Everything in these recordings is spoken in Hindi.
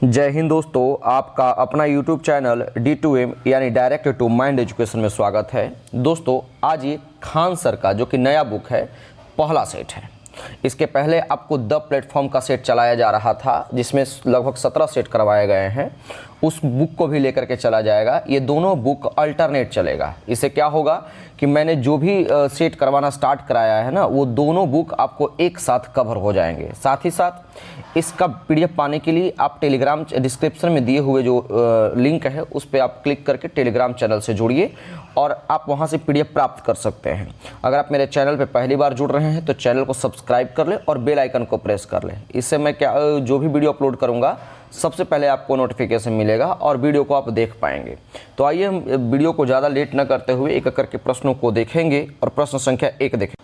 जय हिंद दोस्तों, आपका अपना YouTube चैनल D2M यानी डायरेक्ट टू माइंड एजुकेशन में स्वागत है। दोस्तों आज ये खान सर का जो कि नया बुक है पहला सेट है। इसके पहले आपको द प्लेटफॉर्म का सेट चलाया जा रहा था जिसमें लगभग 17 सेट करवाए गए हैं। उस बुक को भी लेकर के चला जाएगा। ये दोनों बुक अल्टरनेट चलेगा। इससे क्या होगा कि मैंने जो भी सेट करवाना स्टार्ट कराया है ना, वो दोनों बुक आपको एक साथ कवर हो जाएंगे। साथ ही साथ इसका PDF पाने के लिए आप टेलीग्राम डिस्क्रिप्शन में दिए हुए जो लिंक है उस पर आप क्लिक करके टेलीग्राम चैनल से जुड़िए और आप वहां से PDF प्राप्त कर सकते हैं। अगर आप मेरे चैनल पे पहली बार जुड़ रहे हैं तो चैनल को सब्सक्राइब कर लें और बेल आइकन को प्रेस कर लें। इससे मैं जो भी वीडियो अपलोड करूंगा सबसे पहले आपको नोटिफिकेशन मिलेगा और वीडियो को आप देख पाएंगे। तो आइए हम वीडियो को ज़्यादा लेट न करते हुए एक एक करके प्रश्नों को देखेंगे और प्रश्न संख्या 1 देखें।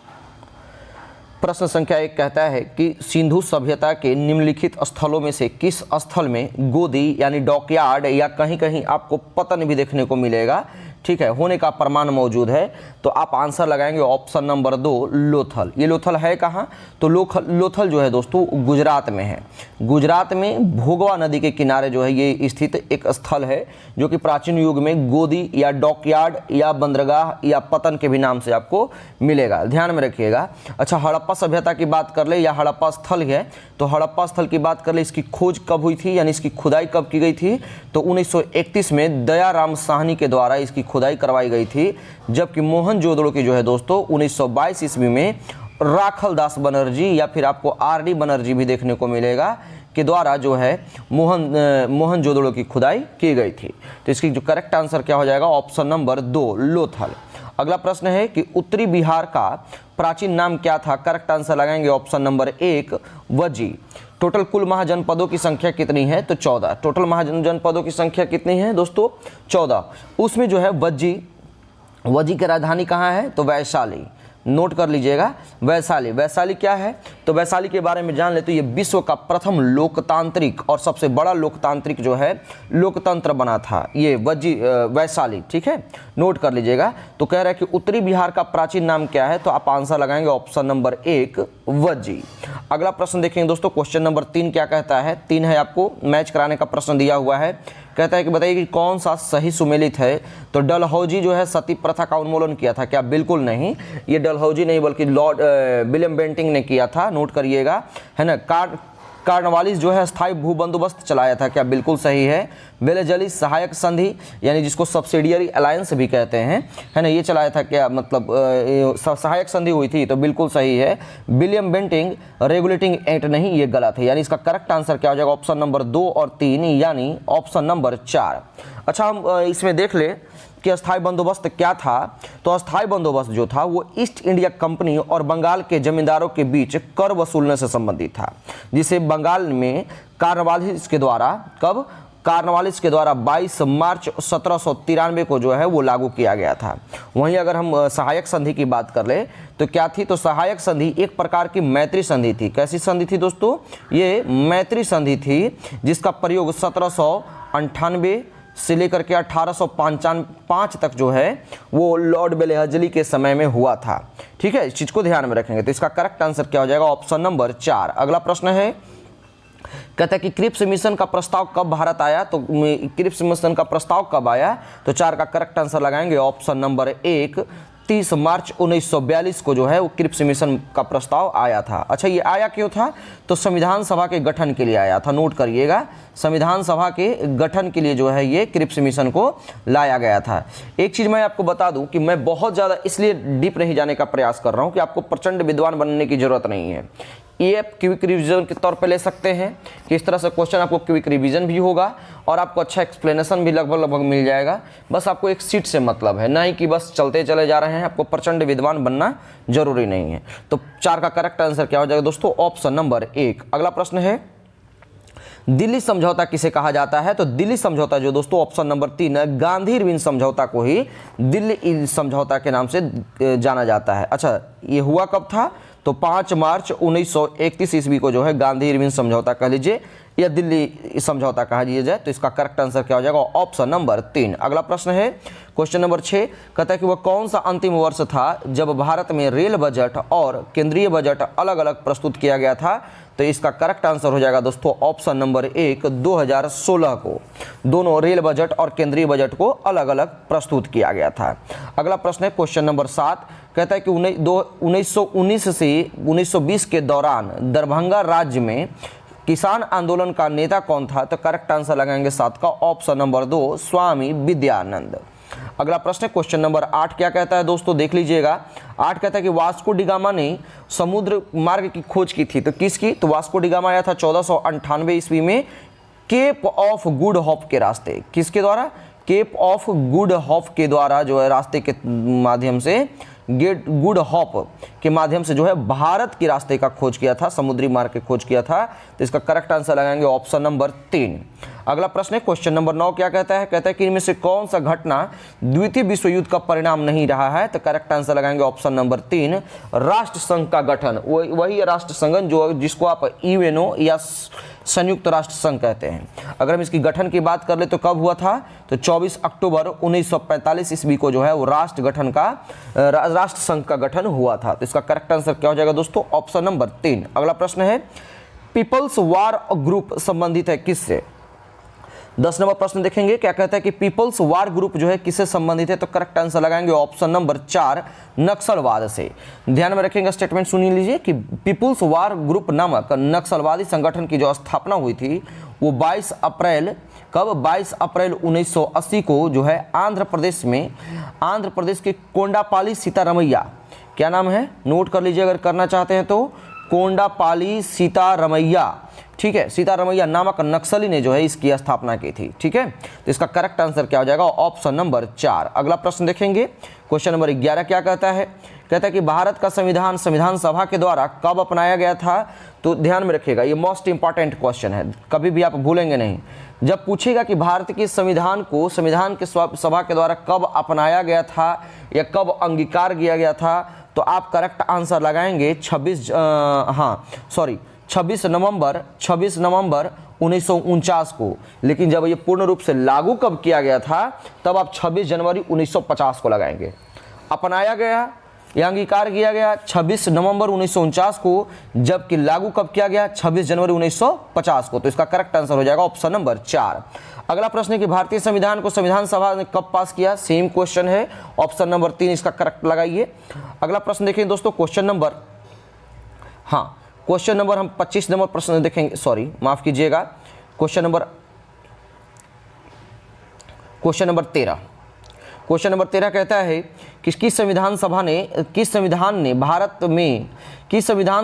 प्रश्न संख्या 1 कहता है कि सिंधु सभ्यता के निम्नलिखित स्थलों में से किस स्थल में गोदी यानी डॉकयार्ड या कहीं कहीं आपको पतन भी देखने को मिलेगा, ठीक है, होने का प्रमाण मौजूद है। तो आप आंसर लगाएंगे ऑप्शन नंबर 2 लोथल। ये लोथल है कहाँ? तो लोथल जो है दोस्तों गुजरात में है। गुजरात में भोगवा नदी के किनारे जो है ये स्थित एक स्थल है जो कि प्राचीन युग में गोदी या डॉकयार्ड या बंदरगाह या पतन के भी नाम से आपको मिलेगा, ध्यान में रखिएगा। अच्छा, हड़प्पा सभ्यता की बात कर ले या हड़प्पा स्थल है, तो हड़प्पा स्थल की बात कर ले, इसकी खोज कब हुई थी यानी इसकी खुदाई कब की गई थी? तो 1931 में दयाराम साहनी के द्वारा इसकी खुदाई करवाई गई थी। जबकि मोहनजोदड़ो की जो है दोस्तों 1922 ईस्वी में राखल दास बनर्जी या फिर आपको RD बनर्जी भी देखने को मिलेगा के द्वारा जो है मोहनजोदड़ो की खुदाई की गई थी। तो इसकी जो करेक्ट आंसर क्या हो जाएगा? Option number 2 Lothal. अगला प्रश्न है कि उत्तरी बिहार का प्राचीन नाम क्या था? करेक्ट आंसर लगाएंगे ऑप्शन नंबर 1 वज्जी। टोटल कुल महाजनपदों की संख्या कितनी है? तो 14। टोटल महाजनपदों की संख्या कितनी है दोस्तों? 14। उसमें जो है वज्जी की राजधानी कहाँ है? तो वैशाली। नोट कर लीजिएगा, वैशाली। वैशाली क्या है? तो वैशाली के बारे में जान ले तो ये विश्व का प्रथम लोकतांत्रिक और सबसे बड़ा लोकतांत्रिक जो है लोकतंत्र बना था ये वैशाली, ठीक है, नोट कर लीजिएगा। तो कह रहा है कि उत्तरी बिहार का प्राचीन नाम क्या है? तो आप आंसर लगाएंगे ऑप्शन नंबर 1 वज्जी। अगला प्रश्न देखेंगे दोस्तों, क्वेश्चन नंबर 3 क्या कहता है? 3 है, आपको मैच कराने का प्रश्न दिया हुआ है। कहता है कि बताइए कि कौन सा सही सुमेलित है? तो डलहौजी जो है सती प्रथा का उन्मूलन किया था क्या? बिल्कुल नहीं, ये डलहौजी नहीं बल्कि लॉर्ड विलियम बेंटिंग ने किया था, नोट करिएगा, है ना। कार्नवालिस जो है स्थायी भू बंदोबस्त चलाया था क्या? बिल्कुल सही है। वेलेजली सहायक संधि यानी जिसको सब्सिडियरी अलायंस भी कहते हैं, है ना, ये चलाया था क्या? मतलब सहायक संधि हुई थी, तो बिल्कुल सही है। विलियम बेंटिंग रेगुलेटिंग एक्ट नहीं, ये गलत है। यानी इसका करेक्ट आंसर क्या हो जाएगा? ऑप्शन नंबर 2 और 3 यानी ऑप्शन नंबर 4। अच्छा, हम इसमें देख ले कि अस्थायी बंदोबस्त क्या था। तो अस्थायी बंदोबस्त जो था वो ईस्ट इंडिया कंपनी और बंगाल के जमींदारों के बीच कर वसूलने से संबंधित था, जिसे बंगाल में कार्नवालिस के द्वारा 22 मार्च 1793 को जो है वो लागू किया गया था। वहीं अगर हम सहायक संधि की बात कर ले तो क्या थी? तो सहायक संधि एक प्रकार की मैत्री संधि थी। कैसी संधि थी दोस्तों? ये मैत्री संधि थी जिसका प्रयोग 1798 से लेकर के 1855 तक जो है वो लॉर्ड वेलेस्ली के समय में हुआ था, ठीक है, इस चीज को ध्यान में रखेंगे। तो इसका करेक्ट आंसर क्या हो जाएगा? Option number 4। अगला प्रश्न है, कहता है कि क्रिप्स मिशन का प्रस्ताव कब भारत आया? तो क्रिप्स मिशन का प्रस्ताव कब आया? तो 4 का करेक्ट आंसर लगाएंगे ऑप्शन नंबर 1 30 मार्च 1942 को जो है वो क्रिप्स मिशन का प्रस्ताव आया था। अच्छा, ये आया क्यों था? तो संविधान सभा के गठन के लिए आया था, नोट करिएगा, संविधान सभा के गठन के लिए जो है ये क्रिप्स मिशन को लाया गया था। एक चीज़ मैं आपको बता दूं कि मैं बहुत ज़्यादा इसलिए डीप नहीं जाने का प्रयास कर रहा हूं कि आपको प्रचंड विद्वान बनने की जरूरत नहीं है। ये आप क्विक रिवीजन के तौर पे ले सकते हैं कि इस तरह से क्वेश्चन आपको क्विक रिवीजन भी होगा और आपको अच्छा एक्सप्लेनेशन भी लगभग मिल जाएगा। बस आपको एक सीट से मतलब है, ना ही कि बस चलते चले जा रहे हैं। आपको प्रचंड विद्वान बनना जरूरी नहीं है। तो 4 का करेक्ट आंसर क्या हो जाएगा दोस्तों? Option number 1। अगला प्रश्न है, दिल्ली समझौता किसे कहा जाता है? तो दिल्ली समझौता जो दोस्तों ऑप्शन नंबर 3 है, गांधी इरविन समझौता को ही दिल्ली समझौता के नाम से जाना जाता है। अच्छा, ये हुआ कब था? तो 5 मार्च 1931 ईस्वी को जो है गांधी इरविन समझौता कह लीजिए या दिल्ली समझौता कहा जाए। तो इसका करेक्ट आंसर क्या हो जाएगा? Option number 3। अगला प्रश्न है, क्वेश्चन नंबर 6 कहता है कि वह कौन सा अंतिम वर्ष था जब भारत में रेल बजट और केंद्रीय बजट अलग अलग प्रस्तुत किया गया था? तो इसका करेक्ट आंसर हो जाएगा दोस्तों ऑप्शन नंबर 1 2016 को दोनों रेल बजट और केंद्रीय बजट को अलग अलग प्रस्तुत किया गया था। अगला प्रश्न है क्वेश्चन नंबर 7 कहता है कि 1919 से 1920 के दौरान दरभंगा राज्य में किसान आंदोलन का नेता कौन था? तो करेक्ट आंसर लगाएंगे 7 का ऑप्शन नंबर 2 स्वामी विद्यानंद। अगला प्रश्न क्वेश्चन नंबर 8 क्या कहता है दोस्तों, देख लीजिएगा। 8 कहता है कि वास्को डी गामा ने समुद्र मार्ग की खोज की थी, तो किसकी? तो वास्को डी गामा आया था 1498 ईस्वी में केप ऑफ गुड होप के रास्ते। किसके द्वारा? केप ऑफ गुड होप के द्वारा जो है रास्ते के माध्यम से गुड होप के माध्यम से जो है भारत के रास्ते का खोज किया था, समुद्री मार्ग की खोज किया था। तो इसका करेक्ट आंसर लगाएंगे ऑप्शन नंबर 3। अगला प्रश्न है क्वेश्चन नंबर 9 क्या कहता है? कहता है कि इनमें से कौन सा घटना द्वितीय विश्व युद्ध का परिणाम नहीं रहा है? तो करेक्ट आंसर लगाएंगे ऑप्शन नंबर 3 राष्ट्र संघ का गठन। वही राष्ट्र संघ जो जिसको आप यूएनओ या संयुक्त राष्ट्र संघ कहते हैं। अगर हम इसकी गठन की बात कर ले तो कब हुआ था? तो 24 अक्टूबर 1945 ईस्वी को जो है वो राष्ट्र संघ का गठन हुआ था। तो इसका करेक्ट आंसर क्या हो जाएगा दोस्तों? Option number 3। अगला प्रश्न है पीपल्स वार ग्रुप संबंधित है किससे? 10 नंबर प्रश्न देखेंगे क्या कहता है कि पीपल्स वार ग्रुप जो है किससे संबंधित है? तो करेक्ट आंसर लगाएंगे ऑप्शन नंबर 4 नक्सलवाद से। ध्यान में रखेंगे, स्टेटमेंट सुन लीजिए कि पीपल्स वार ग्रुप नामक नक्सलवादी संगठन की जो स्थापना हुई थी वो 22 अप्रैल 1980 को जो है आंध्र प्रदेश के कोंडापाली सीतारमैया, क्या नाम है नोट कर लीजिए अगर करना चाहते हैं तो, कोंडापाली सीतारमैया, ठीक है, सीतारमैया नामक नक्सली ने जो है इसकी स्थापना की थी। ठीक है, तो इसका करेक्ट आंसर क्या हो जाएगा? Option number 4। अगला प्रश्न देखेंगे क्वेश्चन नंबर 11 क्या कहता है? कहता है कि भारत का संविधान सभा के द्वारा कब अपनाया गया था? तो ध्यान में रखिएगा, ये मोस्ट इंपॉर्टेंट क्वेश्चन है, कभी भी आप भूलेंगे नहीं। जब पूछेगा कि भारत के संविधान को संविधान के सभा के द्वारा कब अपनाया गया था या कब अंगीकार किया गया था, तो आप करेक्ट आंसर लगाएंगे 26 नवंबर 1949 को। लेकिन जब ये पूर्ण रूप से लागू कब किया गया था तब आप 26 जनवरी 1950 को लगाएंगे। अपनाया गया या अंगीकार किया गया 26 नवंबर 1949 को, जबकि लागू कब किया गया? 26 जनवरी 1950 को। तो इसका करेक्ट आंसर हो जाएगा ऑप्शन नंबर 4। अगला प्रश्न है कि भारतीय संविधान को संविधान सभा ने कब पास किया? सेम क्वेश्चन है, ऑप्शन नंबर 3 इसका करेक्ट लगाइए। अगला प्रश्न देखिए दोस्तों, क्वेश्चन नंबर हम 25 नंबर प्रश्न देखेंगे, सॉरी माफ कीजिएगा, क्वेश्चन नंबर 13 कहता है कि किस संविधान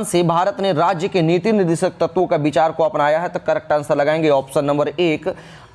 से भारत ने राज्य के नीति निर्देशक तत्वों का विचार को अपनाया है? तो करेक्ट आंसर लगाएंगे ऑप्शन नंबर 1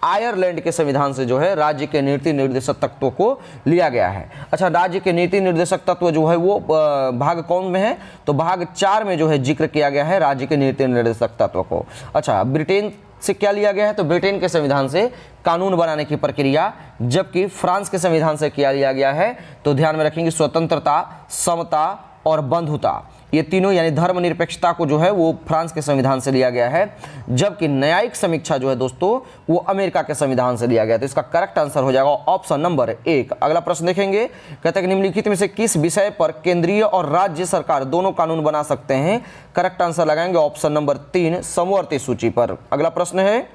आयरलैंड के संविधान से जो है राज्य के नीति निर्देशक तत्वों को लिया गया है। अच्छा, राज्य के नीति निर्देशक तत्व जो है वो भाग कौन में है? तो भाग 4 में जो है जिक्र किया गया है राज्य के नीति निर्देशक तत्व को। अच्छा, ब्रिटेन से क्या लिया गया है? तो ब्रिटेन के संविधान से कानून बनाने की प्रक्रिया, जबकि फ्रांस के संविधान से क्या लिया गया है? तो ध्यान में रखेंगे स्वतंत्रता, समता और बंधुता, ये तीनों यानी धर्मनिरपेक्षता को जो है वो फ्रांस के संविधान से लिया गया है, जबकि न्यायिक समीक्षा जो है दोस्तों वो अमेरिका के संविधान से लिया गया। तो इसका करेक्ट आंसर हो जाएगा ऑप्शन नंबर 1। अगला प्रश्न देखेंगे, कहते हैं कि निम्नलिखित में से किस विषय पर केंद्रीय और राज्य सरकार दोनों कानून बना सकते हैं? करेक्ट आंसर लगाएंगे ऑप्शन नंबर 3 समवर्ती सूची पर। अगला प्रश्न है,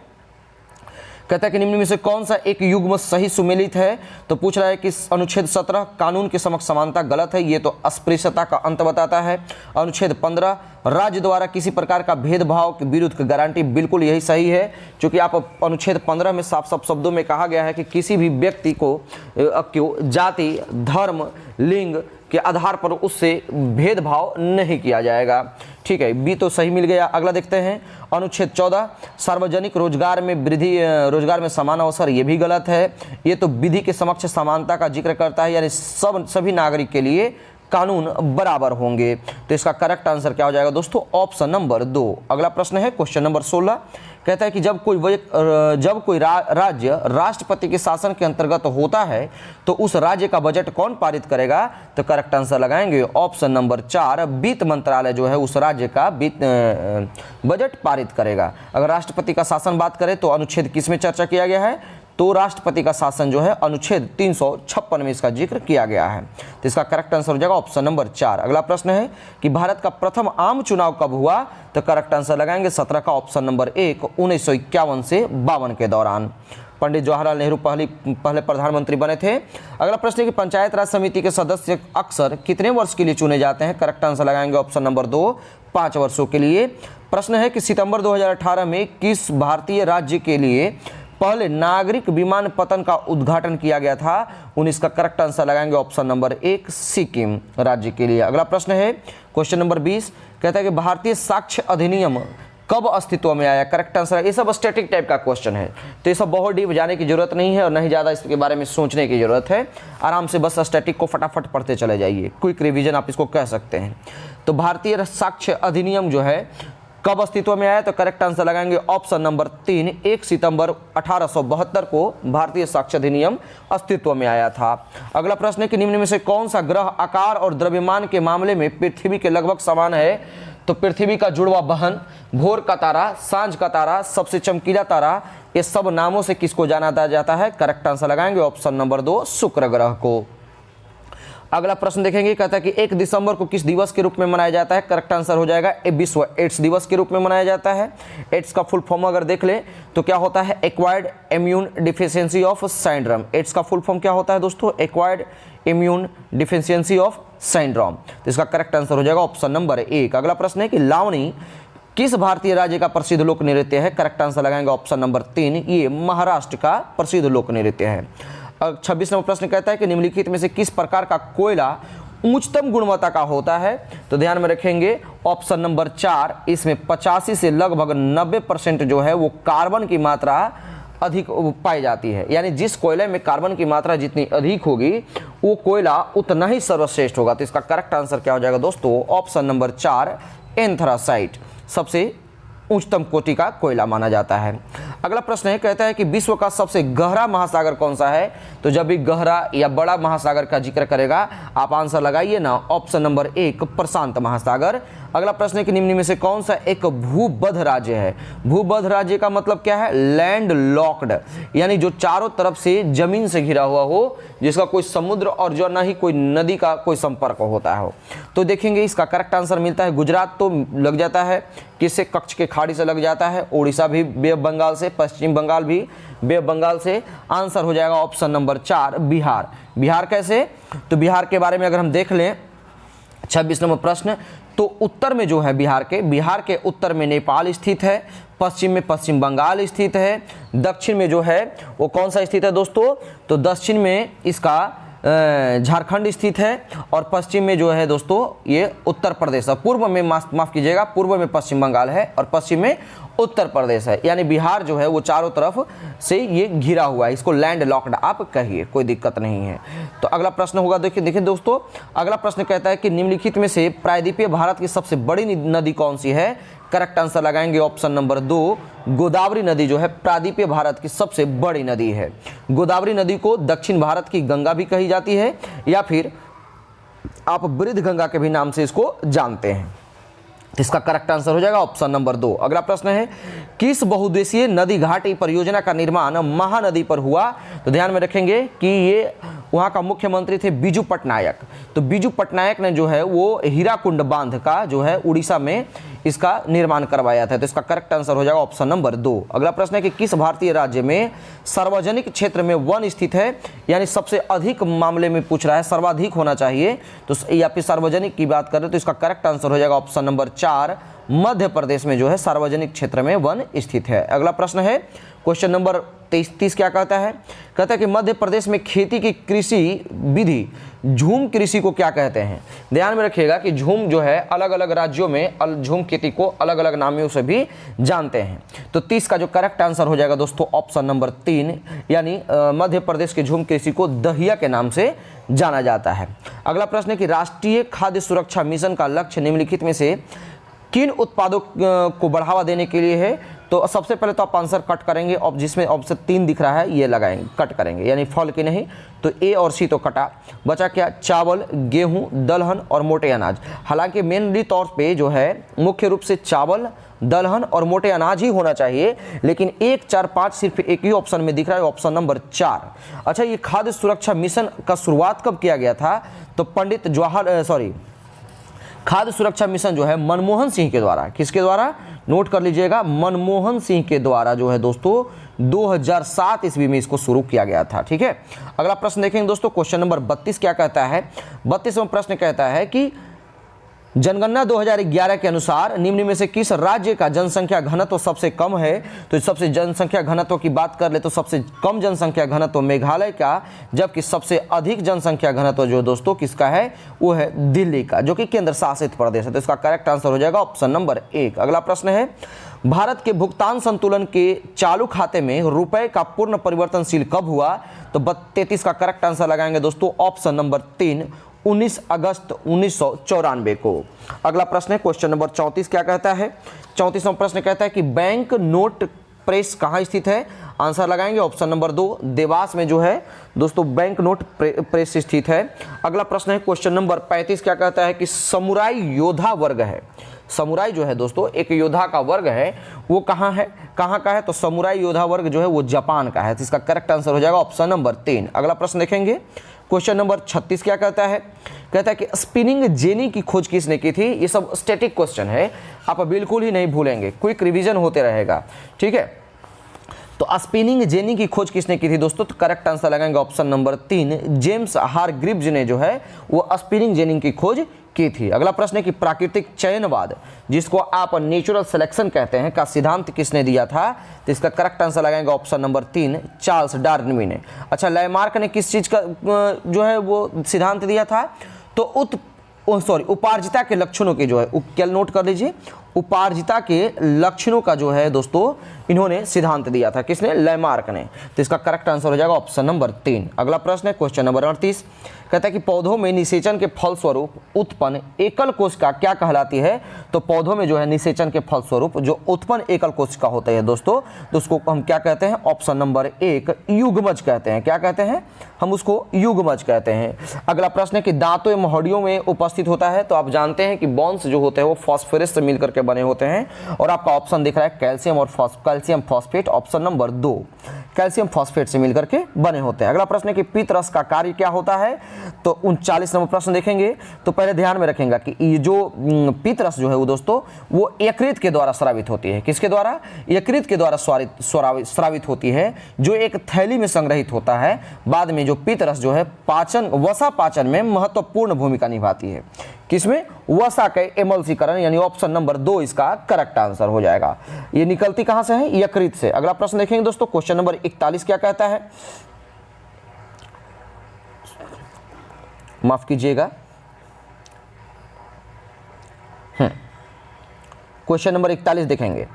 कहता है कि निम्न में से कौन सा एक युग्म सही सुमेलित है? तो पूछ रहा है कि अनुच्छेद 17 कानून के समक्ष समानता गलत है, ये तो अस्पृश्यता का अंत बताता है। अनुच्छेद 15 राज्य द्वारा किसी प्रकार का भेदभाव के विरुद्ध की गारंटी, बिल्कुल यही सही है, क्योंकि आप अनुच्छेद 15 में साफ शब्दों में कहा गया है कि किसी भी व्यक्ति को जाति, धर्म, लिंग के आधार पर उससे भेदभाव नहीं किया जाएगा। ठीक है, बी तो सही मिल गया। अगला देखते हैं, अनुच्छेद 14 सार्वजनिक रोजगार में समान अवसर, ये भी गलत है, ये तो विधि के समक्ष समानता का जिक्र करता है, यानी सभी नागरिक के लिए कानून बराबर होंगे। तो इसका करेक्ट आंसर क्या हो जाएगा दोस्तों? Option number 2। अगला प्रश्न है क्वेश्चन नंबर 16, कहता है कि जब कोई राज्य राष्ट्रपति के शासन के अंतर्गत होता है तो उस राज्य का बजट कौन पारित करेगा? तो करेक्ट आंसर लगाएंगे ऑप्शन नंबर 4 वित्त मंत्रालय जो है उस राज्य का बजट पारित करेगा। अगर राष्ट्रपति का शासन बात करें तो अनुच्छेद किस में चर्चा किया गया है? तो राष्ट्रपति का शासन जो है अनुच्छेद 356 में इसका जिक्र किया गया है। तो इसका करेक्ट आंसर हो जाएगा ऑप्शन नंबर 4। अगला प्रश्न है कि भारत का प्रथम आम चुनाव कब हुआ? तो करेक्ट आंसर लगाएंगे 17 का ऑप्शन नंबर 1, 1951 से 52 के दौरान। पंडित जवाहरलाल नेहरू पहले प्रधानमंत्री बने थे। अगला प्रश्न है कि पंचायत राज समिति के सदस्य अक्सर कितने वर्ष के लिए चुने जाते हैं? करेक्ट आंसर लगाएंगे ऑप्शन नंबर 2, 5 वर्षों के लिए। प्रश्न है कि सितंबर 2018 में किस भारतीय राज्य के लिए पहले नागरिक विमानपत्तन का उद्घाटन किया गया था? 19 का करेक्ट आंसर लगाएंगे ऑप्शन नंबर 1, सिक्किम राज्य के लिए। अगला प्रश्न है क्वेश्चन नंबर 20, कहता है कि भारतीय साक्ष्य अधिनियम कब अस्तित्व में आया? करेक्ट आंसर है। ये सब स्टैटिक टाइप का क्वेश्चन है, तो ये सब बहुत डीप जाने की जरूरत नहीं है और नहीं ज़्यादा इसके बारे में सोचने की जरूरत है। आराम से बस स्टैटिक को फटाफट पढ़ते चले जाइए, क्विक रिवीजन आप इसको कह सकते हैं। तो भारतीय साक्ष्य अधिनियम जो है कब अस्तित्व में आया? तो करेक्ट आंसर लगाएंगे ऑप्शन नंबर 3, 1 सितंबर 1872 को भारतीय साक्ष्य अधिनियम अस्तित्व में आया था। अगला प्रश्न है कि निम्न में से कौन सा ग्रह आकार और द्रव्यमान के मामले में पृथ्वी के लगभग समान है? तो पृथ्वी का जुड़वा बहन, भोर का तारा, सांझ का तारा, सबसे चमकीला तारा, ये सब नामों से किसको जाना जाता है? करेक्ट आंसर लगाएंगे ऑप्शन नंबर 2, शुक्र ग्रह को। अगला प्रश्न देखेंगे, कहता है कि 1 दिसंबर को किस दिवस के रूप में मनाया जाता है? करेक्ट आंसर हो जाएगा विश्व एड्स दिवस के रूप में मनाया जाता है। एड्स का फुल फॉर्म अगर देख ले तो क्या होता है? Acquired immune deficiency of syndrome. AIDS का फुल फॉर्म क्या होता है दोस्तों? Acquired immune deficiency of syndrome. तो इसका करेक्ट आंसर हो जाएगा ऑप्शन नंबर 1। अगला प्रश्न है कि लावणी किस भारतीय राज्य का प्रसिद्ध लोक नृत्य है? करेक्ट आंसर लगाएंगे ऑप्शन नंबर 3, ये महाराष्ट्र का प्रसिद्ध लोक नृत्य है। 26 नंबर प्रश्न कहता है कि निम्नलिखित में से किस प्रकार का कोयला उच्चतम गुणवत्ता का होता है? तो ध्यान में रखेंगे ऑप्शन नंबर 4, इसमें 85 से लगभग 90% जो है वो कार्बन की मात्रा अधिक पाई जाती है। यानी जिस कोयले में कार्बन की मात्रा जितनी अधिक होगी वो कोयला उतना ही सर्वश्रेष्ठ होगा। तो इसका करेक्ट आंसर क्या हो जाएगा दोस्तों? ऑप्शन नंबर 4, एंथ्रासाइट सबसे उच्चतम कोटि का कोयला माना जाता है। अगला प्रश्न है, कहता है कि विश्व का सबसे गहरा महासागर कौन सा है? तो जब भी गहरा या बड़ा महासागर का जिक्र करेगा आप आंसर लगाइए ना, ऑप्शन नंबर 1, प्रशांत महासागर। अगला प्रश्न है कि निम्न में से कौन सा एक भूबद्ध राज्य है? भूबद्ध राज्य का मतलब क्या है? लैंड लॉक्ड, यानी जो चारों तरफ से जमीन से घिरा हुआ हो, जिसका कोई समुद्र और जो ना ही कोई नदी का कोई संपर्क होता हो। तो देखेंगे इसका करेक्ट आंसर मिलता है गुजरात तो लग जाता है, किससे? कच्छ के खाड़ी से लग जाता है, उड़ीसा भी बे ऑफ बंगाल से, पश्चिम बंगाल भी बे ऑफ बंगाल से। आंसर हो जाएगा ऑप्शन नंबर 4, बिहार। बिहार कैसे? तो बिहार के बारे में अगर हम देख लें 26 नंबर प्रश्न, तो उत्तर में जो है बिहार के उत्तर में नेपाल स्थित है, पश्चिम में पश्चिम बंगाल स्थित है, दक्षिण में जो है वो कौन सा स्थित है दोस्तों? तो दक्षिण में इसका झारखंड स्थित है और पश्चिम में जो है दोस्तों ये उत्तर प्रदेश है। पूर्व में माफ कीजिएगा, पूर्व में पश्चिम बंगाल है और पश्चिम में उत्तर प्रदेश है। यानी बिहार जो है वो चारों तरफ से ये घिरा हुआ है, इसको लैंड लॉक्ड आप कहिए, कोई दिक्कत नहीं है। तो अगला प्रश्न होगा, देखिए दोस्तों, अगला प्रश्न कहता है कि निम्नलिखित में से प्रायद्वीपीय भारत की सबसे बड़ी नदी कौन सी है? करेक्ट आंसर लगाएंगे ऑप्शन नंबर 2, गोदावरी नदी जो है प्रायद्वीपीय भारत की सबसे बड़ी नदी है। गोदावरी नदी को दक्षिण भारत की गंगा भी कही जाती है या फिर आप वृद्ध गंगा के भी नाम से इसको जानते हैं। इसका करेक्ट आंसर हो जाएगा ऑप्शन नंबर 2। अगला प्रश्न है, किस बहुउद्देशीय नदी घाटी परियोजना का निर्माण महानदी पर हुआ? तो ध्यान में रखेंगे कि ये वहाँ का मुख्यमंत्री थे बिजू पटनायक। तो बिजू पटनायक ने जो है वो हीराकुंड बांध का जो है उड़ीसा में इसका निर्माण करवाया था। तो इसका करेक्ट आंसर हो जाएगा ऑप्शन नंबर 2। अगला प्रश्न है कि किस भारतीय राज्य में सार्वजनिक क्षेत्र में वन स्थित है? यानी सबसे अधिक मामले में पूछ रहा है, सर्वाधिक होना चाहिए तो या फिर सार्वजनिक की बात करें तो इसका करेक्ट आंसर हो जाएगा ऑप्शन नंबर 4, मध्य प्रदेश में जो है सार्वजनिक क्षेत्र में वन स्थित है। अगला प्रश्न है क्वेश्चन नंबर 30 क्या कहता है? कहता है कि मध्य प्रदेश में खेती की कृषि विधि झूम कृषि को क्या कहते हैं? ध्यान में रखिएगा कि झूम जो है अलग अलग राज्यों में झूम खेती को अलग अलग नामों से भी जानते हैं। तो 30 का जो करेक्ट आंसर हो जाएगा दोस्तों ऑप्शन नंबर 3, यानी मध्य प्रदेश के झूम कृषि को दहिया के नाम से जाना जाता है। अगला प्रश्न है कि राष्ट्रीय खाद्य सुरक्षा मिशन का लक्ष्य निम्नलिखित में से किन उत्पादों को बढ़ावा देने के लिए है? तो सबसे पहले तो आप आंसर कट करेंगे, और जिसमें ऑप्शन 3 दिख रहा है ये लगाएंगे, कट करेंगे, यानी फल की नहीं। तो ए और सी तो कटा, बचा क्या? चावल, गेहूं, दलहन और मोटे अनाज। हालांकि मेनली तौर पे जो है मुख्य रूप से चावल दलहन और मोटे अनाज ही होना चाहिए, लेकिन 1, 4, 5 सिर्फ एक ही ऑप्शन में दिख रहा है, ऑप्शन नंबर 4। अच्छा, ये खाद्य सुरक्षा मिशन का शुरुआत कब किया गया था? तो पंडित खाद्य सुरक्षा मिशन जो है मनमोहन सिंह के द्वारा, किसके द्वारा? नोट कर लीजिएगा, मनमोहन सिंह के द्वारा जो है दोस्तों 2007 ईस्वी में इसको शुरू किया गया था। ठीक है, अगला प्रश्न देखेंगे दोस्तों, क्वेश्चन नंबर 32 क्या कहता है? 32वां प्रश्न कहता है कि जनगणना 2011 के अनुसार निम्न में से किस राज्य का जनसंख्या घनत्व सबसे कम है? तो सबसे जनसंख्या घनत्व की बात कर ले तो सबसे कम जनसंख्या घनत्व मेघालय का, जबकि सबसे अधिक जनसंख्या घनत्व जो दोस्तों किसका है? वो है दिल्ली का, जो कि केंद्र शासित प्रदेश है। तो इसका करेक्ट आंसर हो जाएगा ऑप्शन नंबर 1। अगला प्रश्न है, भारत के भुगतान संतुलन के चालू खाते में रुपए का पूर्ण परिवर्तनशील कब हुआ? तो 33 का करेक्ट आंसर लगाएंगे दोस्तों ऑप्शन नंबर 3, 19 अगस्त 1994 को। अगला प्रश्न है क्वेश्चन नंबर 34 क्या कहता है? 34वां प्रश्न कहता है कि बैंक नोट प्रेस कहाँ स्थित है? आंसर लगाएंगे ऑप्शन नंबर 2, देवास में जो है दोस्तों बैंक नोट प्रेस स्थित है। अगला प्रश्न है क्वेश्चन नंबर 35 क्या कहता है कि समुराई योद्धा वर्ग है। समुराई जो है दोस्तों एक योद्धा का वर्ग है, वो कहाँ है, कहाँ का है? तो समुराई योद्धा वर्ग जो है वो जापान का है। तो इसका करेक्ट आंसर हो जाएगा ऑप्शन नंबर 3। अगला प्रश्न देखेंगे क्वेश्चन नंबर 36 क्या कहता है? कहता है कि स्पिनिंग जेनी की खोज किसने की थी? ये सब स्टैटिक क्वेश्चन है, आप बिल्कुल ही नहीं भूलेंगे, क्विक रिवीजन होते रहेगा। ठीक है, तो स्पिनिंग जेनी की खोज किसने की थी दोस्तों? तो करेक्ट आंसर लगाएंगे ऑप्शन नंबर 3, जेम्स हारग्रीव्स ने जो है वो स्पिनिंग जेनी की खोज की थी। अगला प्रश्न है कि प्राकृतिक चयनवाद, जिसको आप नेचुरल सिलेक्शन कहते हैं, का सिद्धांत किसने दिया था? तो इसका करेक्ट आंसर लगाएंगे ऑप्शन नंबर 3, चार्ल्स डार्विन ने। अच्छा, लैमार्क ने किस चीज का जो है वो सिद्धांत दिया था? तो उपार्जिता के लक्षणों के जो है, क्या नोट कर लीजिए, उपार्जिता के लक्षणों का जो है दोस्तों इन्होंने सिद्धांत दिया था, किसने? लैमार्क ने। तो इसका करेक्ट आंसर हो जाएगा ऑप्शन नंबर 3। अगला प्रश्न है क्वेश्चन नंबर 38 कहता है कि पौधों में निषेचन के फलस्वरूप उत्पन्न एकल कोशिका क्या कहलाती है? तो पौधों में जो है निषेचन के फलस्वरूप जो उत्पन्न एकल कोशिका होता है दोस्तों, तो उसको हम क्या कहते हैं? ऑप्शन नंबर 1, युग्मज कहते हैं। क्या कहते हैं? हम उसको युग्मज कहते हैं। अगला प्रश्न है कि दांतों एवं हड्डियों में उपस्थित होता है। तो आप जानते हैं कि बोन्स जो होते हैं वो फास्फोरस से मिलकर के बने होते हैं, और आपका ऑप्शन दिख रहा है कैल्शियम और calcium phosphate, option number 2, calcium phosphate से मिलकर के बने होते हैं। अगला प्रश्न है कि पित्त रस का कार्य क्या होता है? तो 39 नंबर प्रश्न देखेंगे तो पहले ध्यान में रखेंगे कि ये जो पित्त रस जो है वो दोस्तों वो यकृत के द्वारा स्रावित होती है। किसके द्वारा? यकृत के द्वारा स्रावित होती है, जो एक थैली में संग्रहित होता है। बाद में जो पित्त रस जो है वसा पाचन में महत्वपूर्ण भूमिका निभाती है। किसमें? वसा के एमल्सीकरण, यानी ऑप्शन नंबर 2 इसका करेक्ट आंसर हो जाएगा। ये निकलती कहां से है? यकृत से। अगला प्रश्न देखेंगे दोस्तों क्वेश्चन नंबर 41 क्या कहता है? माफ कीजिएगा, क्वेश्चन नंबर 41 देखेंगे।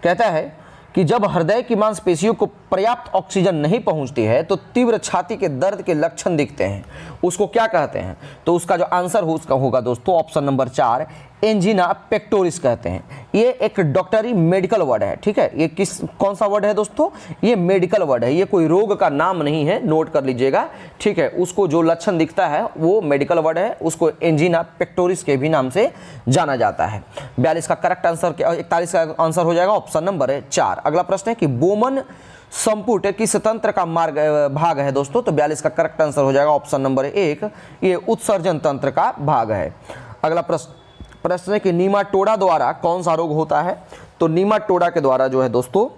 कहता है कि जब हृदय की मांसपेशियों को पर्याप्त ऑक्सीजन नहीं पहुंचती है तो तीव्र छाती के दर्द के लक्षण दिखते हैं, उसको क्या कहते हैं? तो उसका जो आंसर उसका होगा दोस्तों ऑप्शन नंबर 4, एंजीना पेक्टोरिस कहते हैं। ये एक डॉक्टरी मेडिकल वर्ड है। ठीक है, ये कौन सा वर्ड है दोस्तों? ये मेडिकल वर्ड है, ये कोई रोग का नाम नहीं है, नोट कर लीजिएगा। ठीक है, उसको जो लक्षण दिखता है वो मेडिकल वर्ड है, उसको एंजीना पेक्टोरिस के भी नाम से जाना जाता है। 42 का करेक्ट आंसर, 41 का आंसर हो जाएगा ऑप्शन नंबर 4। अगला प्रश्न है कि बोमन संपुट किस तंत्र का भाग है दोस्तों? तो 42 का करेक्ट आंसर हो जाएगा ऑप्शन नंबर 1, ये उत्सर्जन तंत्र का भाग है। अगला प्रश्न है कि नीमाटोडा द्वारा कौन सा रोग होता है? तो नीमाटोडा के द्वारा जो है दोस्तों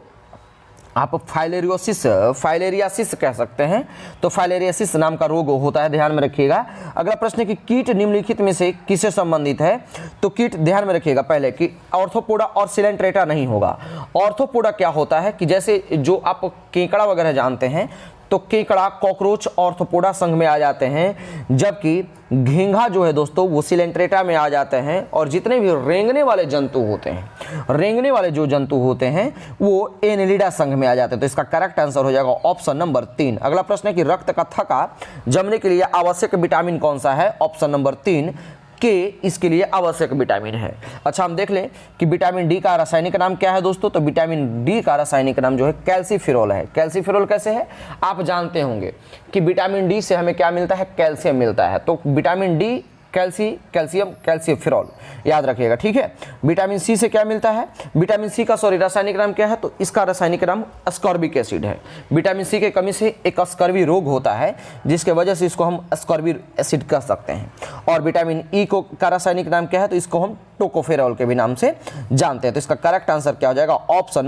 आप फाइलेरियासिस कह सकते हैं। तो फाइलेरियासिस नाम का रोग होता है, ध्यान में रखिएगा। अगला प्रश्न है कि कीट निम्नलिखित में से किससे संबंधित है? तो कीट ध्यान में रखिएगा पहले कि ऑर्थोपोडा और सिलेंट्रेटा नहीं होगा। ऑर्थोपोडा क्या होता है कि जैसे जो आप केकड़ा वगैरह जानते हैं, तो केकड़ा, कॉकरोच ऑर्थोपोडा संघ में आ जाते हैं, जबकि घींघा जो है दोस्तों वो सिलेंट्रेटा में आ जाते हैं। और जितने भी रेंगने वाले जंतु होते हैं, रेंगने वाले जो जंतु होते हैं वो एनेलिडा संघ में आ जाते हैं। तो इसका करेक्ट आंसर हो जाएगा ऑप्शन नंबर 3। अगला प्रश्न है कि रक्त का थक्का जमने के लिए आवश्यक विटामिन कौन सा है? ऑप्शन नंबर 3, के इसके लिए आवश्यक विटामिन है। अच्छा, हम देख लें कि विटामिन डी का रासायनिक नाम क्या है दोस्तों? तो विटामिन डी का रासायनिक नाम जो है कैल्सीफेरोल है। कैल्सीफेरोल कैसे है? आप जानते होंगे कि विटामिन डी से हमें क्या मिलता है? कैल्शियम मिलता है। तो विटामिन डी कैल्शियम, कैल्शियफेरॉल, याद रखिएगा, ठीक है। विटामिन सी से क्या मिलता है? विटामिन सी का रासायनिक नाम क्या है? तो इसका रासायनिक नाम अस्कॉर्बिक एसिड है। विटामिन सी की कमी से एक अस्कर्वी रोग होता है, जिसके वजह से इसको हम अस्कॉर्बिक एसिड कह सकते हैं। और विटामिन ई का रासायनिक नाम क्या है? तो इसको हम टोकोफेरॉल के भी नाम से जानते हैं। तो इसका करेक्ट आंसर क्या हो जाएगा? ऑप्शन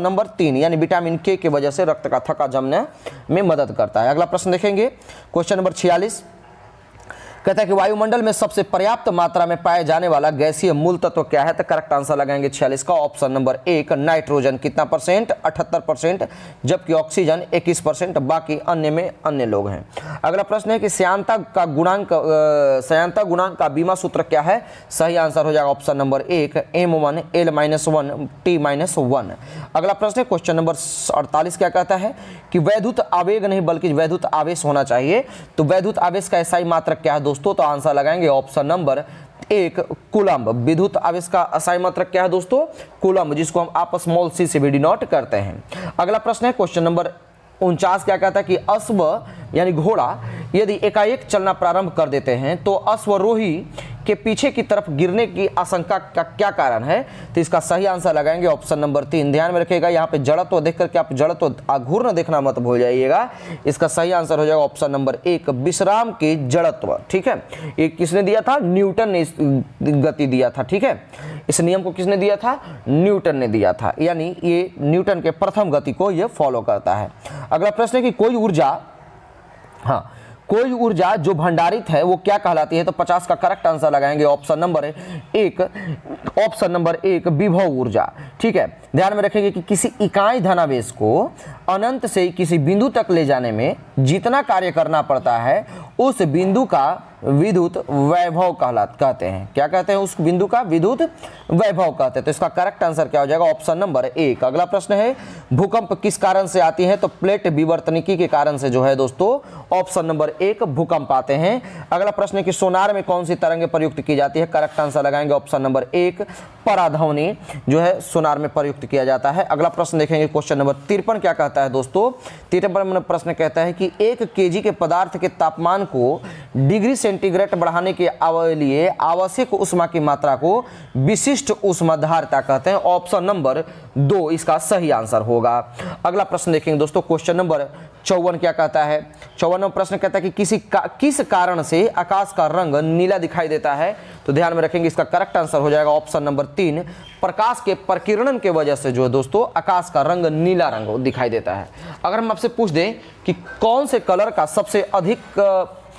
नंबर 3, यानी विटामिन के वजह से रक्त का थक्का जमने में मदद करता है। अगला प्रश्न देखेंगे, क्वेश्चन नंबर 46, कहता है कि वायुमंडल में सबसे पर्याप्त मात्रा में पाए जाने वाला गैसीय मूल तत्व क्या है? तो करेक्ट आंसर लगाएंगे 46 का, ऑप्शन नंबर 1 नाइट्रोजन। कितना परसेंट? 78%, जबकि ऑक्सीजन 21%, बाकी अन्य में अन्य लोग हैं। अगला प्रश्न है कि श्यानता गुणांक का बीमा सूत्र क्या है? सही आंसर हो जाएगा option number 1 M1 L-1 T-1। अगला प्रश्न है क्वेश्चन नंबर 48, क्या कहता है कि वैद्युत आवेग नहीं बल्कि वैद्युत आवेश होना चाहिए। तो वैद्युत आवेश का SI मात्रक क्या है दोस्तों? तो आंसर लगाएंगे ऑप्शन नंबर 1 कूलम्ब। विद्युत आवेश का SI मात्रक क्या है दोस्तों? कूलम्ब, जिसको हम आप स्मॉल c से भी डिनोट करते हैं। अगला प्रश्न है क्वेश्चन नंबर 49, क्या कहता है कि अश्व यानी घोड़ा यदि एकाएक चलना प्रारंभ कर देते हैं तो अश्वरोही के पीछे की तरफ गिरने की आशंका का क्या कारण है? तो इसका सही आंसर लगाएंगे ऑप्शन नंबर 3। ध्यान में रखिएगा, यहाँ पे जड़त्व देख करके आप जड़त्व घूर्ण देखना मत भूल जाइएगा। इसका सही आंसर हो जाएगा ऑप्शन नंबर 1 विश्राम की जड़त्व, ठीक है। ये किसने दिया था? न्यूटन ने इस गति दिया था, ठीक है। इस नियम को किसने दिया था? न्यूटन ने दिया था, यानी ये न्यूटन के प्रथम गति को ये फॉलो करता है। अगला प्रश्न है कि कोई ऊर्जा जो भंडारित है वो क्या कहलाती है? तो 50 का करेक्ट आंसर लगाएंगे ऑप्शन नंबर 1 विभव ऊर्जा, ठीक है। ध्यान में रखेंगे कि किसी इकाई धनावेश को अनंत से किसी बिंदु तक ले जाने में जितना कार्य करना पड़ता है उस बिंदु का विद्युत वैभव कहते हैं। क्या कहते हैं? उस बिंदु का विद्युत वैभव कहते हैं। तो इसका करेक्ट आंसर क्या हो जाएगा? Option number 1। अगला प्रश्न है भूकंप किस कारण से आती है? तो प्लेट विवर्तनिकी के कारण से जो है दोस्तों ऑप्शन नंबर 1 भूकंप आते हैं। अगला प्रश्न है कि सोनार में कौन सी तरंगें प्रयुक्त की जाती है? करेक्ट आंसर लगाएंगे ऑप्शन नंबर 1 पराध्वनि जो है सोनार में प्रयुक्त किया जाता है। अगला प्रश्न देखेंगे क्वेश्चन नंबर 53, क्या कहता है दोस्तों? 53 प्रश्न कहता है कि 1 kg के पदार्थ के तापमान को डिग्री सेंटीग्रेड बढ़ाने के लिए आवश्यक ऊष्मा की मात्रा को विशिष्ट ऊष्माधारिता कहते हैं। ऑप्शन नंबर 2 इसका सही आंसर होगा। अगला प्रश्न देखेंगे दोस्तों, क्वेश्चन नंबर 54 क्या कहता है? 54वां प्रश्न कहता है कि किस कारण से आकाश का रंग नीला दिखाई देता है? तो ध्यान में रखेंगे, इसका करेक्ट आंसर हो जाएगा ऑप्शन नंबर 3 प्रकाश के प्रकीर्णन के वजह से जो है दोस्तों आकाश का रंग नीला रंग दिखाई देता है। अगर हम आपसे पूछ दें कि कौन से कलर का सबसे अधिक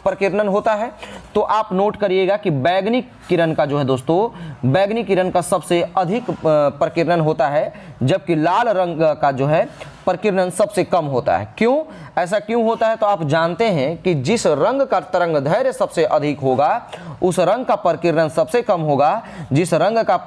प्रकीर्णन होता है, तो आप नोट करिएगा कि बैगनी किरण का जो है दोस्तों बैगनी किरण का सबसे अधिक प्रकीर्णन होता है, जबकि लाल रंग का जो है प्रकीर्णन सबसे कम होता है। क्यों ऐसा क्यों होता है? तो आप जानते हैं कि जिस रंग का तरंग दैर्घ्य सबसे अधिक होगा उस रंग का प्रकीर्णन सबसे कम होगा, जिस रंग का